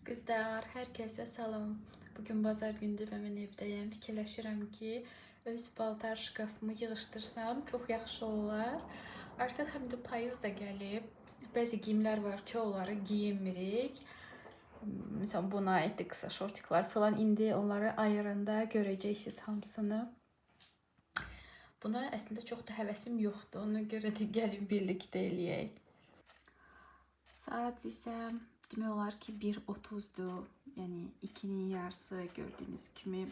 Qızlar, hər kəsə salam. Bugün bazar gündür və mən evdəyəm. Fikirləşirəm ki, öz paltar şkafımı yığışdırsam çox yaxşı olar. Artıq həm də payız da gəlib. Bəzi geyimlər var ki, onları geyinmirik. Məsələn, buna aiddir qısa şortiklar falan. İndi onları ayıranda görəcəksiniz hamısını. Buna əslində çox da həvəsim yoxdur. Ona görə də gəlin birlikdə eləyək. Saat isə demək olar ki 1:30'dur. Yəni 2'nin yarısı gördüyünüz kimi.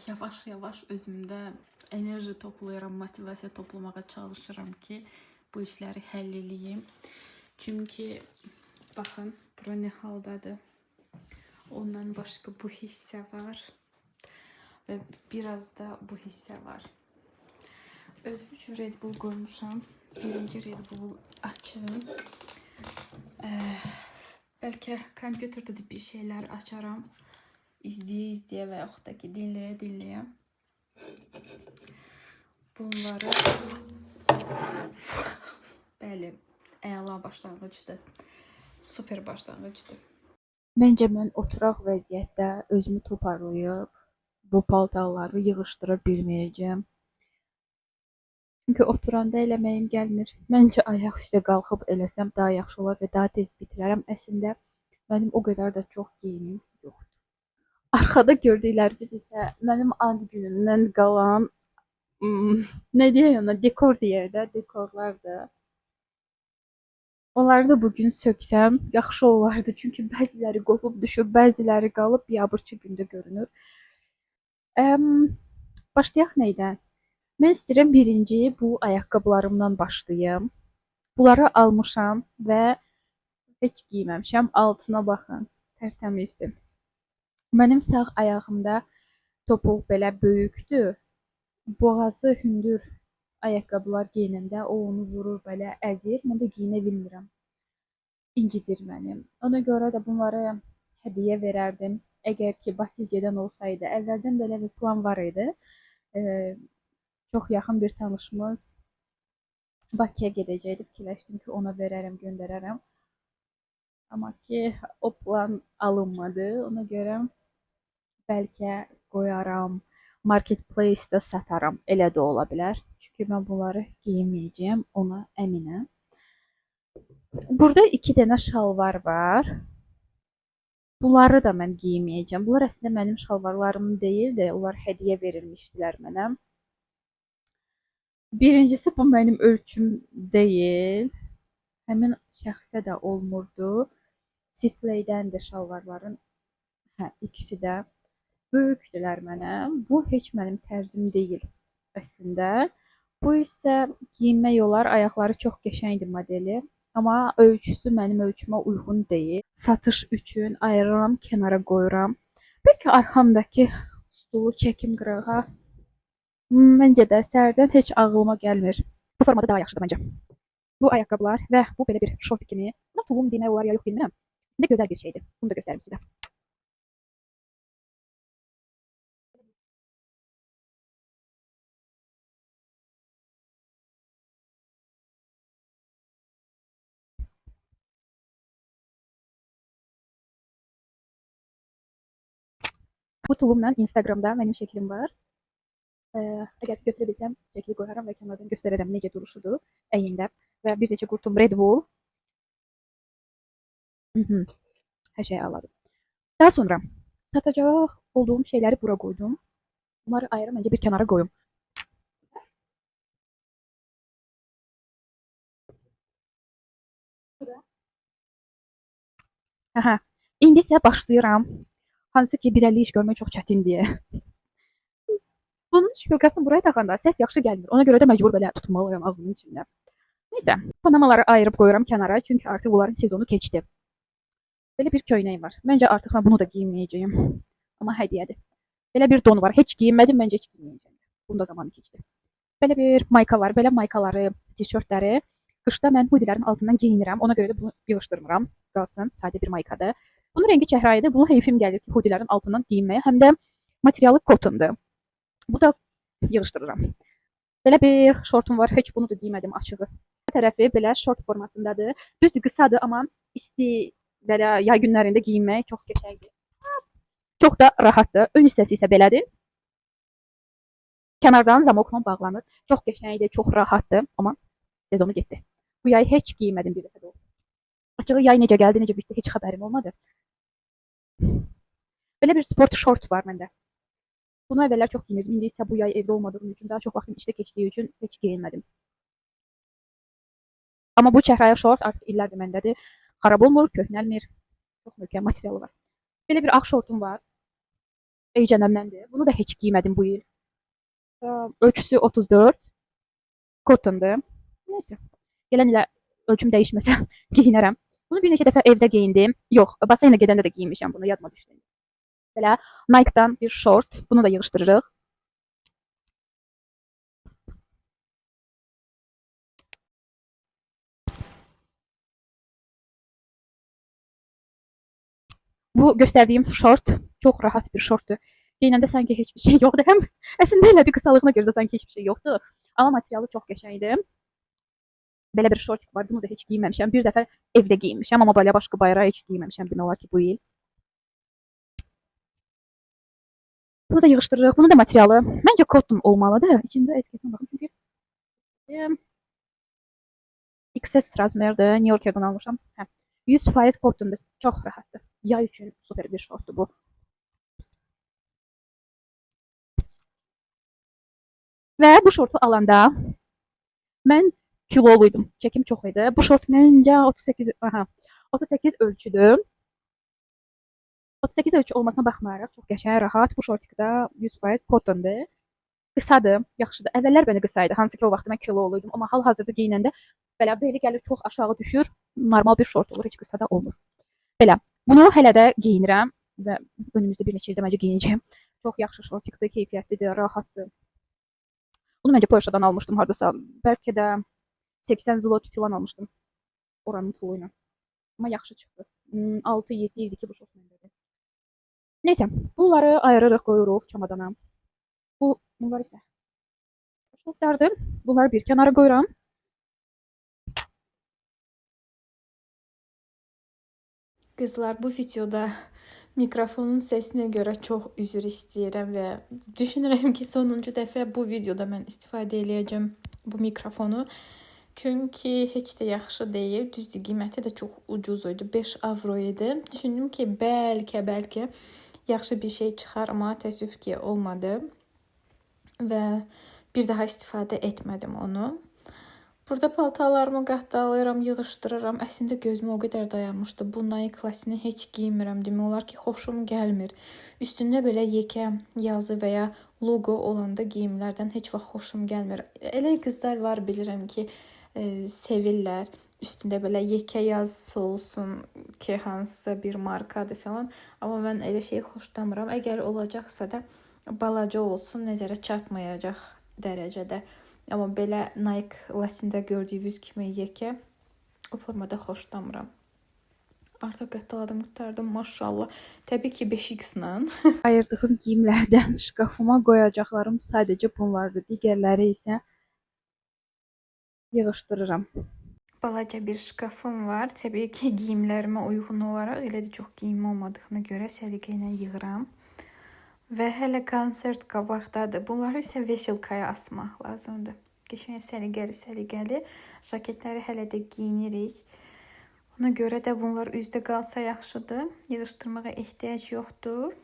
Yavaş-yavaş özümdə enerji toplayıram, motivasiya toplamağa çalışıram ki bu işləri həll eləyim. Çünki baxın, bura nə haldadır. Ondan başqa bu hissə var və biraz da bu hissə var. Özüm üçün Red Bull qoymuşam. Birinci Red Bull'u açım. Bəlkə kompüterdə də bir şeylər açaram. İzləyə və yaxud da ki dinləyə. Bunları bəli, əla başlanğıcdır. Super başlanğıcdır. Məncə mən oturaq vəziyyətdə özümü toparlayıb bu paltarları yığışdıra bilməyəcəm. Çünki oturanda eləməyim gəlmir. Məncə ayaq üstə qalxıb eləsəm daha yaxşı olar və daha tez bitirərəm. Əslində mənim o qədər də çox geyimim yoxdur. Arxada gördükləriniz isə mənim ad günümdən qalan nə deyək ona, dekor deyək də, dekorlardır. Onları da bugün söksəm yaxşı olardı. Çünki bəziləri qopub düşüb, bəziləri qalıb biabırçı gündə görünür. Başlayaq neydən? Mən istəyirəm birinci bu ayaqqabılarımdan başlayım. Bunları almışam və heç giyməmişəm. Altına baxın, tərtəmizdir. Mənim sağ ayağımda topuq belə böyükdür. Boğazı hündür ayaqqabılar geyinəndə o onu vurur, belə əzir. Mən də giyinə bilmirəm. İncidir mənim. Ona görə də bunları hədiyyə verərdim. Əgər ki Bakıya gedən olsaydı, əvvəldən belə bir plan var idi. Çox yaxın bir tanışımız Bakıya gedəcəkdi. Fikirləşdim ki, ona verərəm, göndərərəm. Amma ki o plan alınmadı. Ona görə bəlkə qoyaram, marketplace-də sataram. Elə də ola bilər. Çünki mən bunları giyməyəcəyəm, ona əminəm. Burada 2 dənə şalvar var. Bunları da mən giyməyəcəm. Bunlar əslində mənim şalvarlarım deyil də, onlar hədiyyə verilmişdilər mənə. Birincisi bu mənim ölçüm deyil. Həmin şəxsə də olmurdu. Sisley'dən şalvarların ikisi də böyükdülər mənə. Bu heç mənim tərzim deyil əslində. Bu isə giyinmək olar. Ayaqları çox qəşəngdir modeli. Amma ölçüsü mənim ölçümə uyğun deyil. Satış üçün ayırıram, kənara qoyuram. Bəlkə arxamdakı stulu çəkim qırağa. Məncə də səhərdən heç ağlıma gəlmir. Bu formada daha yaxşıdır məncə. Bu ayaqqabılar və bu belə bir şort kimi. Buna tulum demək olar ya yox bilmirəm. İndi gözəl bir şeydir. Bunu da göstərim sizə. Bu tulumla Instagramda mənim şəklim var. Əgər götürə bilsəm, şəkli qoyaram və kənardan göstərərəm necə duruşudur əyində. Və bir neçə qurtum Red Bull. Hər şey əladır. Daha sonra satacaq olduğum şeyləri bura qoydum. Bunları ayrı məncə bir kənara qoyum. İndi isə başlayıram. Hansı ki 1.50 iş görmək çox çətin deyə. Bunun şpilkasını buraya taxanda səs yaxşı gəlmir. Ona görə də məcbur belə tutmalıyam ağzımın içində. Neysə, panamaları ayırıb qoyuram kənara, çünki artıq bunların sezonu keçdi. Belə bir köynəyim var. Məncə artıq mən bunu da giyməyəcəyim. Amma hədiyyədir. Belə bir don var. Heç giyinmədim, məncə heç giyməyəcəyim. Bunda zamanı keçdi. Belə bir mayka var. Belə maykaları, tişörtləri qışda mən hudilərin altından geyinirəm. Ona görə də bunu yığışdırmıram. Qalsın, sadə bir maykadır. Bunun rəngi çəhrayıdır. Bunu heyfim gəlir ki, hudilərin altından geyinməyə. Həm də materialı kotondur. Bu da yığışdırıram. Belə bir şortum var. Heç bunu da giymədim açığı. Bu tərəfi belə şort formasındadır. Düzdür, qısadır, amma isti belə yay günlərində geyinmək çox qəşəngdir. Çox da rahatdır. Ön hissəsi isə belədir. Kənardan zamokla bağlanır. Çox qəşəngdir, çox rahatdır. Amma sezonu getdi. Bu yay heç geyinmədim bir dəfə də olsun. Açığı yay necə gəldi, necə bitdi heç xəbərim olmadı. Belə bir sport şort var məndə. Bunu əvvəllər çox geyinirdim. İndi isə bu yay evdə olmadığım üçün, daha çox vaxtım işdə keçdiyi üçün heç geyinmədim. Amma bu çəhrayı şort artıq illərdir məndədir. Xarab olmur, köhnəlmir. Çox möhkəm materialı var. Belə bir ağ şortum var. H&M-dəndir. Bunu da heç geymədim bu il. Ölçüsü 34. Cotton'dur. Neyse. Gələn ilə ölçüm dəyişməsə geyinərəm. Bunu bir neçə dəfə evdə geyindim. Yox, baseynə gedəndə də geyinmişəm bunu, yadıma düşdü. Belə Nike-dan bir şort. Bunu da yığışdırırıq. Bu göstərdiyim şort çox rahat bir şortdur. Geyinəndə sanki heç bir şey yoxdur. Həm əslində elədir, qısalığına görə də sanki heç bir şey yoxdur. Amma materialı çox qəşəngdir. Belə bir şortik var. Bunu da heç geyinməmişəm. Bir dəfə evdə geyinmişəm, amma belə başqa bayrağa heç geyinməmişəm demək olar ki, bu il. Bunu da yığışdırırıq. Bunun da materialı məncə cotton olmalıdır. İçində etiketinə baxın. Çünki XS razmerdir. New Yorker'dan almışam. 100% cottondur. Çox rahatdır. Yay üçün super bir şortdur bu. Və bu şortu alanda mən kiloluydum. Çəkim çox idi. Bu şort məncə 38 ölçüdür. 38 ölçü olmasına baxmayaraq çox qəşəng, rahat. Bu şortik də 100% cottondur. Qısadır, yaxşıdır. Əvvəllər belə qısa idi. Hansı ki o vaxt mən kiloluydum, amma hal-hazırda geyinəndə belə beli gəlir çox aşağı düşür. Normal bir şort olur, heç qısa da olmur. Belə. Bunu hələ də geyinirəm və önümüzdə bir neçə ildə məncə geyinəcəm. Çox yaxşı şortikdir, keyfiyyətlidir, rahatdır. Bunu məncə Polşadan almışdım hardasa. Bəlkə də 80 zloty filan almışdım oranın puluyla. Amma yaxşı çıxdı. 6-7 ildir ki bu şort məndədir. Neysə, bunları ayırırıq, qoyuruq çamadana. Bunlar isə şortlardır. Bunları bir kənara qoyuram. Qızlar, bu videoda mikrofonun səsinə görə çox üzr istəyirəm və düşünürəm ki, sonuncu dəfə bu videoda mən istifadə eləyəcəm bu mikrofonu. Çünki heç də yaxşı deyil. Düzdür, qiyməti də çox ucuz idi. 5 avro idi. Düşündüm ki, bəlkə yaxşı bir şey çıxar, amma təəssüf ki, olmadı. Və bir daha istifadə etmədim onu. Burada paltarlarımı qatdalayıram, yığışdırıram. Əslində gözümə o qədər dayanmışdı. Bu Nike klasini heç giymirəm. Demək olar ki, xoşum gəlmir. Üstündə belə yekə yazı və ya logo olanda geyimlərdən heç vaxt xoşum gəlmir. Elə qızlar var, bilirəm ki, sevirlər. Üstündə belə yekə yazısı olsun ki, hansısa bir markadır falan. Amma mən elə şey xoşlamıram. Əgər olacaqsa da balaca olsun, nəzərə çarpmayacaq dərəcədə. Amma belə Nike lasində gördüyünüz kimi yekə o formada xoşlamıram. Artıq qatdaladım, qurtardım, maşallah. Təbii ki 5x-la. Ayırdığım geyimlərdən şkafıma qoyacaqlarım sadəcə bunlardır. Digərləri isə yığışdırıram. Balaca bir şkafım var. Təbii ki geyimlərimə uyğun olaraq, elə də çox geyim olmadığına görə səliqə ilə yığıram. Və hələ konsert qabaqdadır. Bunları isə veşilkaya asmaq lazımdır. Qəşəng səliqəli. Jaketləri hələ də geyinirik. Ona görə də bunlar üzdə qalsa yaxşıdır. Yığışdırmağa ehtiyac yoxdur.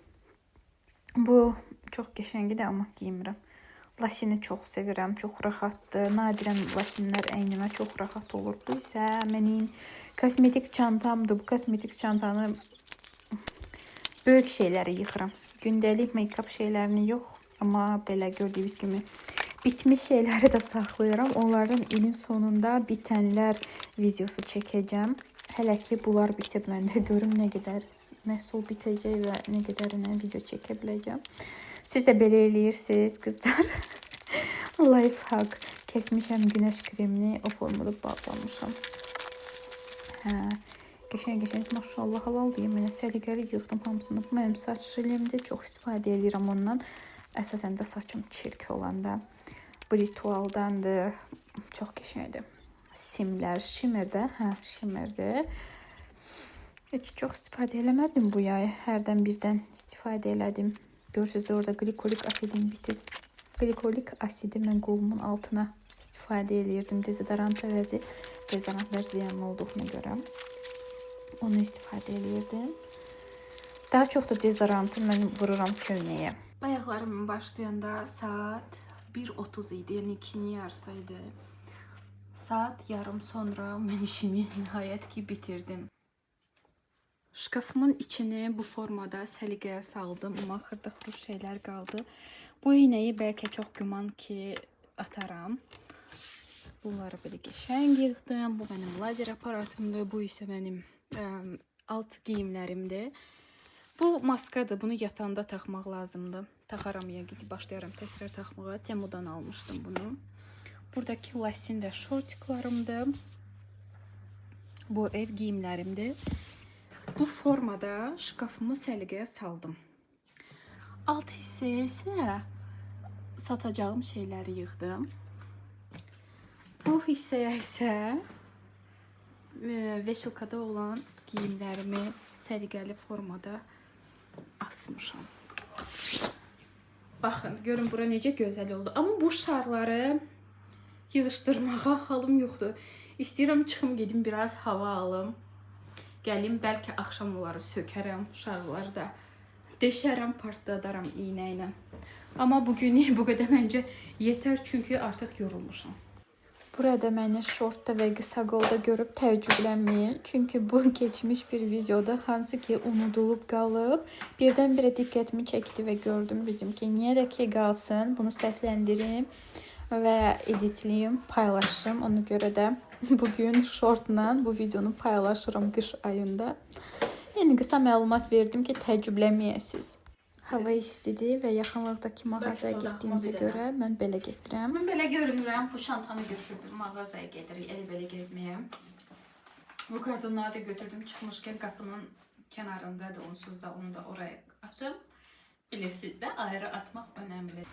Bu çox qəşəngdir, amma geymirəm. Lasini çox sevirəm, çox rahatdır. Nadirən lasinlər əynimə çox rahat olur. Bu isə mənim kosmetik çantamdır. Bu kosmetik çantanı böyük şeyləri yığıram. Gündəlik make-up şeylərini yox, amma belə gördüyünüz kimi bitmiş şeyləri də saxlayıram. Onlardan ilin sonunda bitənlər videosu çəkəcəm. Hələ ki bunlar bitib məndə. Görüm nə qədər məhsul bitəcək və nə qədərinə video çəkə biləcəm. Siz də belə eləyirsiniz, qızlar. Life hack. Keçmişəm günəş kremini, o formada bağlamışam. Qəşəng, maşallah, halal deyim. Mənə səliqəli yığdım hamısını. Bu mənim saç jelimdir. Çox istifadə edirəm ondan. Əsasən də saçım çirk olanda. Bu ritualdandır. Çox qəşəngdir. Simlər, şimirdə. Şimirdir. Heç çox istifadə eləmədim bu yay. Hərdən birdən istifadə elədim. Görürsüz də orada glikolik asidim bitib. Glikolik asidi mən qolumun altına istifadə eləyirdim. Dezodorant əvəzi dezodorantlar ziyanlı olduğuna görə onu istifadə eləyirdim. Daha çox da dezodorantı mən vururam köynəyə. Bayaqlarım başlayanda saat 1:30 idi, yəni 2-nin yarısı idi. Saat yarım sonra mən işimi nihayət ki bitirdim. Şkafımın içini bu formada səliqəyə saldım. Amma xırda-xırda şeylər qaldı. Bu iynəyi bəlkə çox güman ki ataram. Bunları belə qəşəng yığdım. Bu mənim lazer aparatımdır. Bu isə mənim alt geyimlərimdir. Bu maskadır. Bunu yatanda taxmaq lazımdır. Taxaram yəqin ki, başlayaram təkrar taxmağa. Temudan almışdım bunu. Buradakı lasin və şortiklarımdır. Bu ev geyimlərimdir. Bu formada şkafımı səliqəyə saldım. Alt hissəyə isə satacağım şeyləri yığdım. Bu hissəyə isə veşilkada olan geyimlərimi səliqəli formada asmışam. Baxın, görün bura necə gözəl oldu. Amma bu şarları yığışdırmağa halım yoxdur. İstəyirəm çıxım gedim biraz hava alım. Gəlim, bəlkə axşam onları sökərəm, şarları da deşərəm, partladarım iynə ilə. Amma bugün bu qədər məncə yetər, çünki artıq yorulmuşam. Burada məni şortda və qısa qolda görüb təəccüblənməyin. Çünki bu keçmiş bir videoda hansı ki unudulub qalıb. Birdən-birə diqqətimi çəkdi və gördüm. Dedim ki, niyə də ki qalsın, bunu səsləndirim və editliyim, paylaşım. Ona görə də bugün şortla bu videonu paylaşıram qış ayında. Yəni qısa məlumat verdim ki, təəccüblənməyəsiniz. Hava istidir və yaxınlıqdakı mağazaya getdiyimizə görə mən belə gedirəm. Mən belə görünürəm. Bu şantanı götürdüm, mağazaya gedirik, elə-belə gezməyə. Bu kartonları da götürdüm. Çıxmışkən qapının kənarındadır, onsuz da onu da oraya atım. Bilirsiniz də, ayrı atmaq önəmlidir.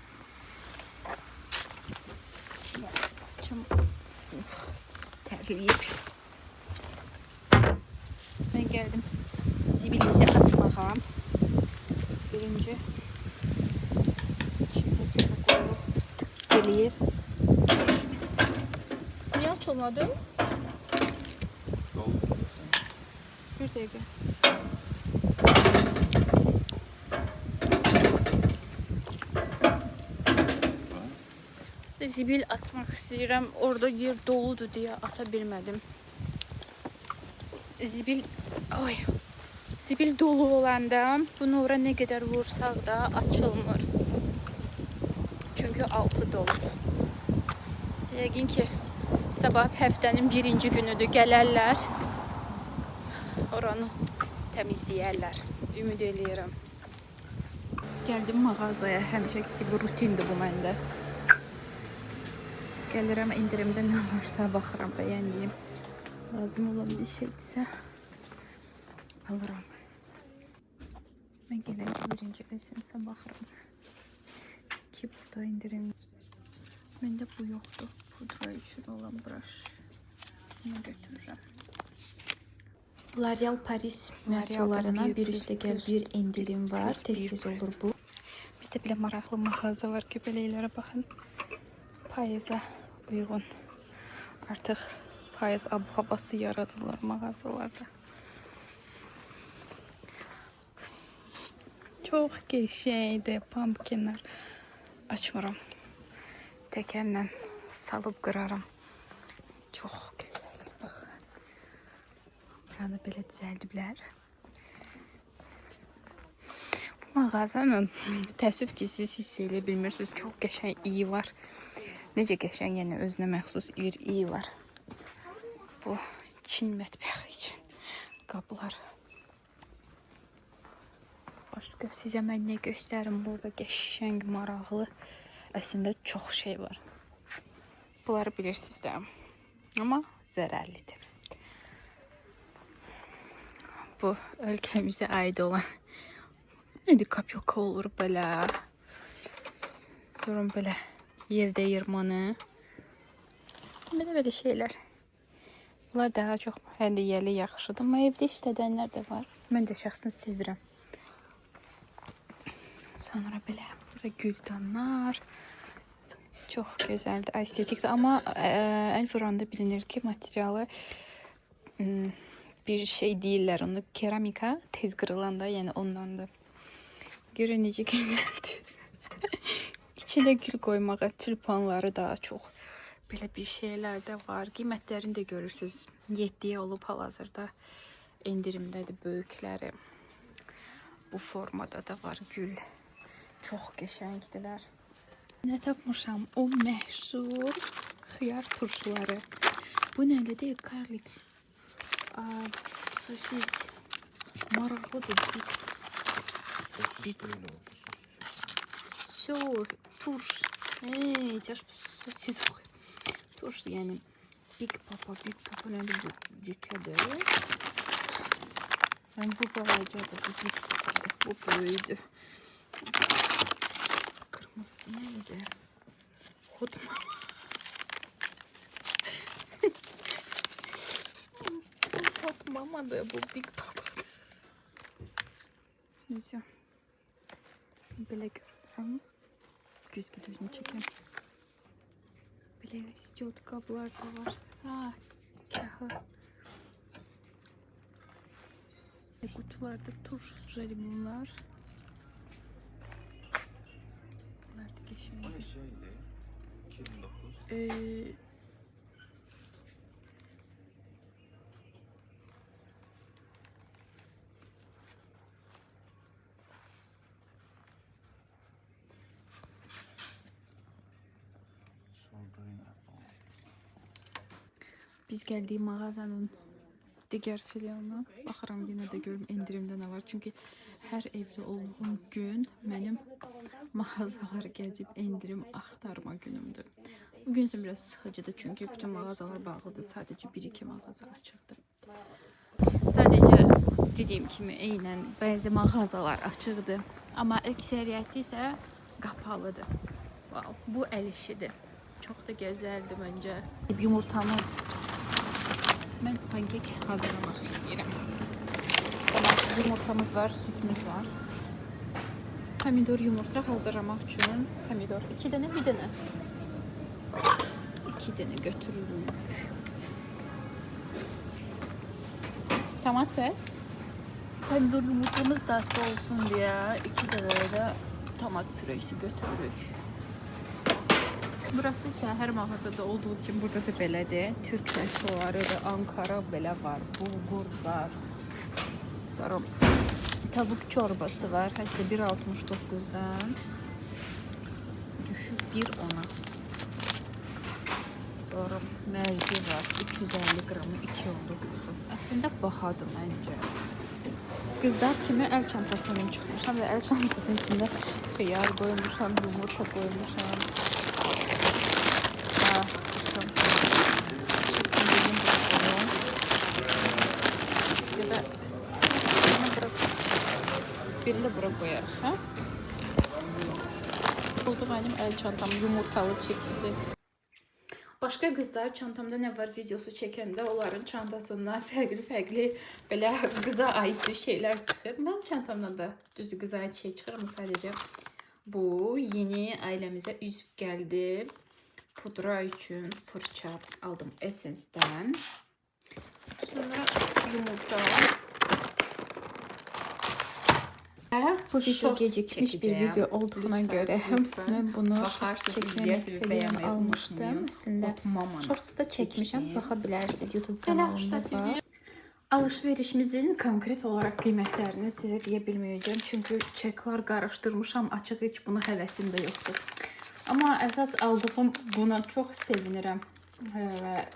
Tərliyib. Mən gəldim zibilimizi atmağa. Birinci içimizi de koyup tık geliyor. Niye açılmadı? Bir dakika. Zibil atmak istiyorum. Orada yer doludur diye atabilmedim. Zibil dolu olanda bunu ora ne kadar vursak da açılmır. Çünkü altı dolu. Yəqin ki sabah həftənin birinci günüdür. Gələrlər. Oranı təmizləyərlər. Ümid eləyirəm. Gəldim mağazaya. Həmişəki gibi rutindir bu məndə. Gəlirəm, indirimdə nə varsa baxıram, bəyəndiyim. Lazım olan bir şeydirsə alıram. Mən gəlirəm, birinci esensə baxıram ki, burada indirim. Məndə bu yoxdur. Pudra üçün olan brush. Bunu götürürəm. L'Oreal Paris məhsullarına bir üstə gəl bir indirim var. Tez-tez olur bu. Bizdə belə maraqlı mağaza var. Köpələklərə baxın. Payıza uyğun. Artıq payız ab-havası yaradılar mağazalarda. Çox qəşəngdir. Pumpkinlər. Açmıram. Təkərlə salıb qıraram. Çox gözəldir. Baxın. Buranı belə düzəldiblər. Bu mağazanın təəssüf ki, siz hiss edə bilmirsiniz. Çox qəşəng iyi var. Necə qəşəng, yəni özünə məxsus bir iyi var. Bu Çin mətbəxi üçün qablar. Başqa sizə mən nə göstərim? Burada qəşəng, maraqlı. Əslində çox şey var. Bunları bilirsiniz də. Amma zərərlidir. Bu ölkəmizə aid olan nədir? Kapyoka olur belə. Sonra belə yer dəyirmanı. Belə şeylər. Bunlar daha çox hədiyyəli yaxşıdır. Amma evdə işlədənlər də var. Mən də şəxsən sevirəm. Sonra belə burada güldanlar. Çox gözəldir, estetikdir. Amma əl vuranda bilinir ki, materialı bir şey deyirlər. Onu keramika tez qırılanda, yəni ondandır. Görün necə gözəldir. İçinə gül qoymağa tülpanları daha çox. Belə bir şeylər də var. Qiymətlərini də görürsüz. 7-yə olub hal-hazırda endirimdədir böyükləri. Bu formada da var gül. Çox qəşəngdilər. Nə tapmışam? O məşhur xiyar turşuları. Bu nədir deyil? Karlik. Sosis. Maraqlıdır. Turş. Sosis. Turş yani Big Papa nədir bu cükədir. Yəni bu balacadır, bu Big Papa, bu böyüdür. Kırmızı neydi? Xudma. Bu Xudmamadır, bu Big Papa'dır. Neyse. Belə görürəm. Göz gözünü çəkəm. Belə istiot qablar da var. Ha, kahı. Kutularda turş jelibonlar. Bunlar da geçiyor. Biz geldiği mağazanın diğer filialına baxıram, yenə də görüm endirimdə nə var. Çünki hər evdə olduğum gün mənim mağazaları gəzib endirim axtarma günümdür. Bugün isə biraz sıxıcıdır çünki bütün mağazalar bağlıdır. Sadəcə 1-2 mağaza açıqdır. Sadəcə dediyim kimi eynən bəzi mağazalar açıqdır. Amma əksəriyyəti isə qapalıdır. Wow, bu əl işidir. Çox da gözəldir məncə. Yumurtamız. Mən pankek hazırlamaq istəyirəm. Tamam, yumurtamız var, sütümüz var. Pomidor yumurta hazırlamaq üçün pomidor 2 dənə, 1 dənə. 2 dənə götürürük. Tomat bəs. Pomidor yumurtamız dadlı olsun deyə 2 dənə də tomat püresi götürürük. Burası ise her mağazada olduğu gibi burada da belədir. Türk restoranları, Ankara belə var, bulgur var. Sonra tavuk çorbası var. Hətta 1.69'dan düşüb 1.10'a. Sonra mərci var. 350 qramı 2.19'u. Aslında bahadır məncə. Kızlar kimi el çantasını çıxmışam və el çantasının içində xiyar qoymuşam, yumurta qoymuşam. Birini de bura koyarıq, hə? Oldu benim el çantam, yumurtalı çipsli. Başka kızlar çantamda ne var videosu çəkəndə onların çantasından fərqli belə qıza ait bir şeyler çıxır. Mənim çantamdan da düz qıza ait şey çıxır mı sadəcə? Bu yeni ailəmizə üzv gəldi. Pudra üçün fırça aldım Essence'dən. Sonra yumurta. Bu video gecikmiş bir video olduğuna göre ben bunu çekmemek istediğim almıştım. Aslında shorts'ta çekmişim. Bakabilirsiniz YouTube kanalımda var. Alışverişimizin konkret olarak kıymetlerini size diyebilmeyeceğim. Çünkü çekler karıştırmışam. Açık hiç bunu hevesim de yoktur. Ama esas aldığım buna çok sevinirim. Ve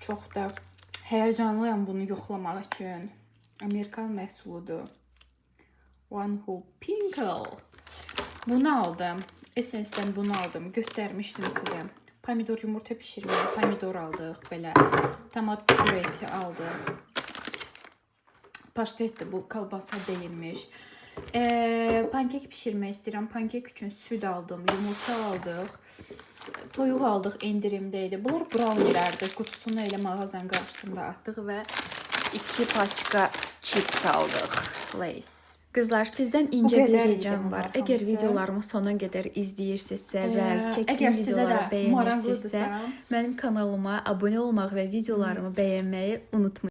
çok da heyecanlıyım bunu yoxlamaq üçün. Amerikan məhsuludur. One Hope Pinkle. Bunu aldım. Essence'den bunu aldım. Göstermiştim size. Pomidor yumurta pişirmeye pomidor aldık. Belə tomat püresi aldık. Paştetdir bu, kalbasa değilmiş. Pankek pişirmək istəyirəm. Pankek üçün süd aldım. Yumurta aldık. toyuq aldıq, endirimdə idi. Bunlar brownielərdir. Qutusunu elə mağazanın qarşısında atdıq və 2 paçka chips aldıq. Lay's. Qızlar, sizdən incə Bu bir qədər idi ricam var. bunlar Əgər hamısı. videolarımı sona qədər izləyirsinizsə və çəkdiyim Əgər sizə videoları də bəyənirsinizsə, maraqlıdırsa, mənim kanalıma abunə olmaq və videolarımı bəyənməyi unutmayın.